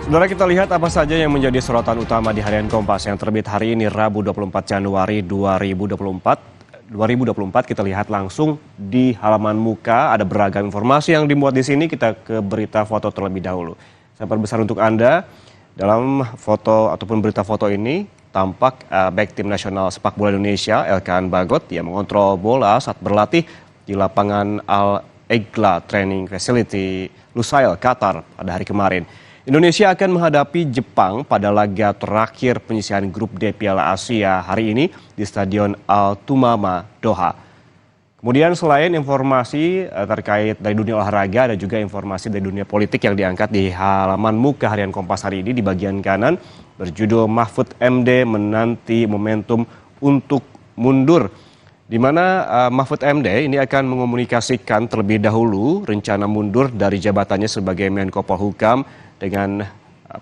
Saudara, kita lihat apa saja yang menjadi sorotan utama di harian Kompas yang terbit hari ini Rabu 24 Januari 2024. Kita lihat langsung di halaman muka, ada beragam informasi yang dimuat di sini. Kita ke berita foto terlebih dahulu. Saya perbesar untuk Anda, dalam foto ataupun berita foto ini tampak bek tim nasional sepak bola Indonesia Elkan Bagot yang mengontrol bola saat berlatih di lapangan Al Egla Training Facility Lusail, Qatar pada hari kemarin. Indonesia akan menghadapi Jepang pada laga terakhir penyisihan grup D Piala Asia hari ini di Stadion Al Tumama, Doha. Kemudian selain informasi terkait dari dunia olahraga, ada juga informasi dari dunia politik yang diangkat di halaman muka harian Kompas hari ini di bagian kanan berjudul Mahfud MD menanti momentum untuk mundur. Di mana Mahfud MD ini akan mengomunikasikan terlebih dahulu rencana mundur dari jabatannya sebagai Menko Polhukam dengan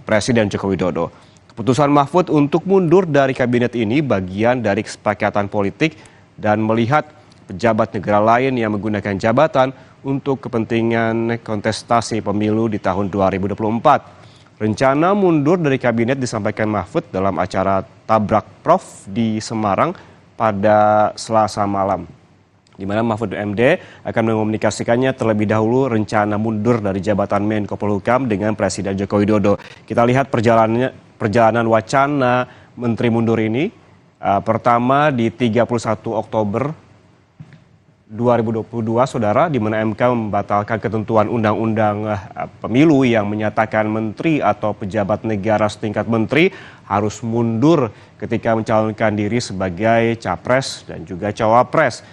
Presiden Joko Widodo. Keputusan Mahfud untuk mundur dari kabinet ini bagian dari kesepakatan politik dan melihat pejabat negara lain yang menggunakan jabatan untuk kepentingan kontestasi pemilu di tahun 2024. Rencana mundur dari kabinet disampaikan Mahfud dalam acara Tabrak Prof di Semarang pada Selasa malam, di mana Mahfud MD akan mengomunikasikannya terlebih dahulu rencana mundur dari jabatan Menko Polhukam dengan Presiden Joko Widodo. Kita lihat perjalanan wacana Menteri mundur ini. Pertama di 31 Oktober 2022, Saudara, di mana MK membatalkan ketentuan Undang-Undang Pemilu yang menyatakan menteri atau pejabat negara setingkat menteri harus mundur ketika mencalonkan diri sebagai capres dan juga cawapres.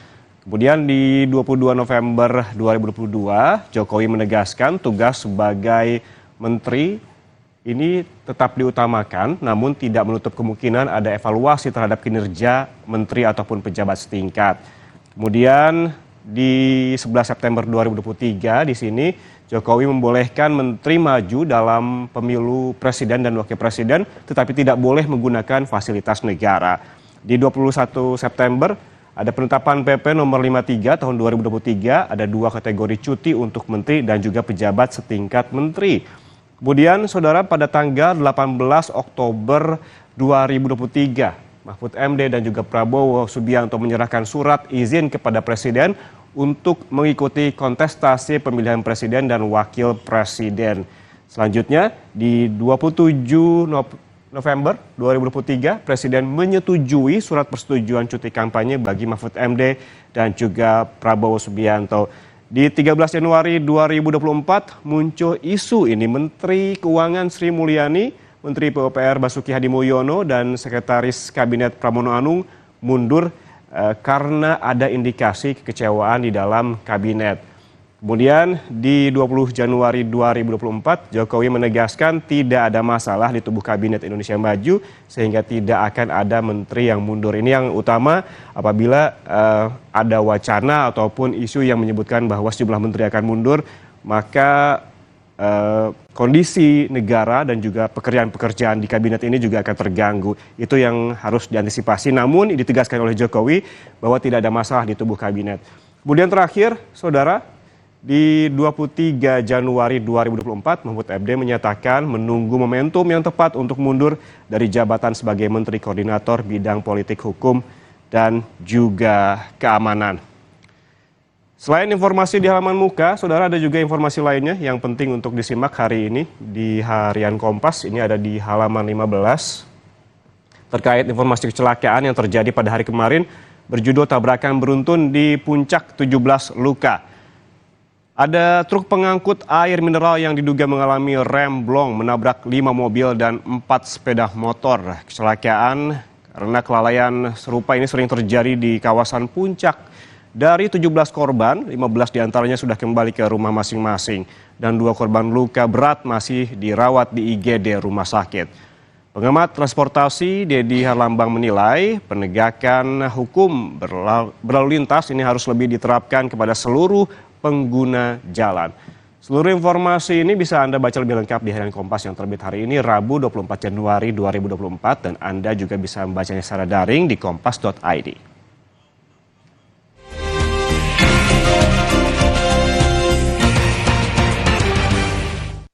Kemudian di 22 November 2022, Jokowi menegaskan tugas sebagai menteri ini tetap diutamakan, namun tidak menutup kemungkinan ada evaluasi terhadap kinerja menteri ataupun pejabat setingkat. Kemudian di 11 September 2023 di sini Jokowi membolehkan menteri maju dalam pemilu presiden dan wakil presiden, tetapi tidak boleh menggunakan fasilitas negara. Di 21 September ada penetapan PP nomor 53 tahun 2023, ada dua kategori cuti untuk menteri dan juga pejabat setingkat menteri. Kemudian Saudara, pada tanggal 18 Oktober 2023, Mahfud MD dan juga Prabowo Subianto menyerahkan surat izin kepada Presiden untuk mengikuti kontestasi pemilihan Presiden dan Wakil Presiden. Selanjutnya di 27 November 2023, Presiden menyetujui surat persetujuan cuti kampanye bagi Mahfud MD dan juga Prabowo Subianto. Di 13 Januari 2024 muncul isu ini, Menteri Keuangan Sri Mulyani, Menteri PUPR Basuki Hadimulyono dan Sekretaris Kabinet Pramono Anung mundur karena ada indikasi kekecewaan di dalam kabinet. Kemudian di 20 Januari 2024, Jokowi menegaskan tidak ada masalah di tubuh Kabinet Indonesia Maju sehingga tidak akan ada menteri yang mundur. Ini yang utama apabila ada wacana ataupun isu yang menyebutkan bahwa sejumlah menteri akan mundur, maka kondisi negara dan juga pekerjaan-pekerjaan di kabinet ini juga akan terganggu. Itu yang harus diantisipasi, namun ditegaskan oleh Jokowi bahwa tidak ada masalah di tubuh kabinet. Kemudian terakhir, Saudara, di 23 Januari 2024, Mahfud MD menyatakan menunggu momentum yang tepat untuk mundur dari jabatan sebagai Menteri Koordinator Bidang Politik Hukum dan juga Keamanan. Selain informasi di halaman muka, Saudara, ada juga informasi lainnya yang penting untuk disimak hari ini di harian Kompas. Ini ada di halaman 15 terkait informasi kecelakaan yang terjadi pada hari kemarin berjudul Tabrakan Beruntun di Puncak 17 Luka. Ada truk pengangkut air mineral yang diduga mengalami remblong menabrak 5 mobil dan 4 sepeda motor. Kecelakaan karena kelalaian serupa ini sering terjadi di kawasan Puncak. Dari 17 korban, 15 diantaranya sudah kembali ke rumah masing-masing dan 2 korban luka berat masih dirawat di IGD rumah sakit. Pengamat transportasi Dedi Harlambang menilai penegakan hukum berlalu lintas ini harus lebih diterapkan kepada seluruh pengguna jalan. Seluruh informasi ini bisa Anda baca lebih lengkap di harian Kompas yang terbit hari ini Rabu 24 Januari 2024 dan Anda juga bisa membacanya secara daring di kompas.id.